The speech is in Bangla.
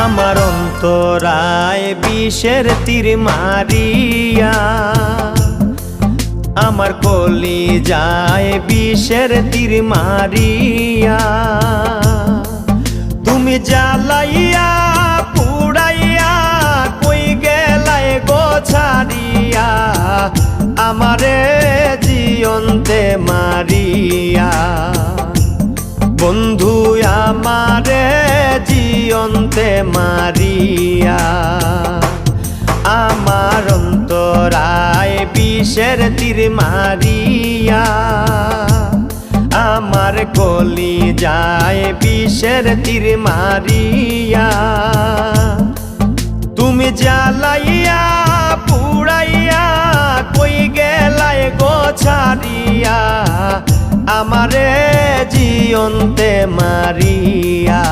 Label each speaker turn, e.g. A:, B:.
A: আমার অন্তরায় বিষের তীর মারিয়া, আমার কলিজায় বিষের তীর মারিয়া, তুমি জ্বালাইয়া পুড়াইয়া কই গেলায় গো ছাড়িয়া, আমারে জিয়ন্তে মারিয়া। বন্ধু আমারে জিয়ন্তে মারিয়া, আমার অন্তরায় বিষের তীর মারিয়া, আমার কলিজায় বিষের তীর মারিয়া, তুমি জ্বালাইয়া পুড়াইয়া কই গেলায় গো ছাড়িয়া, আমারে জিয়ন্তে মারিয়া।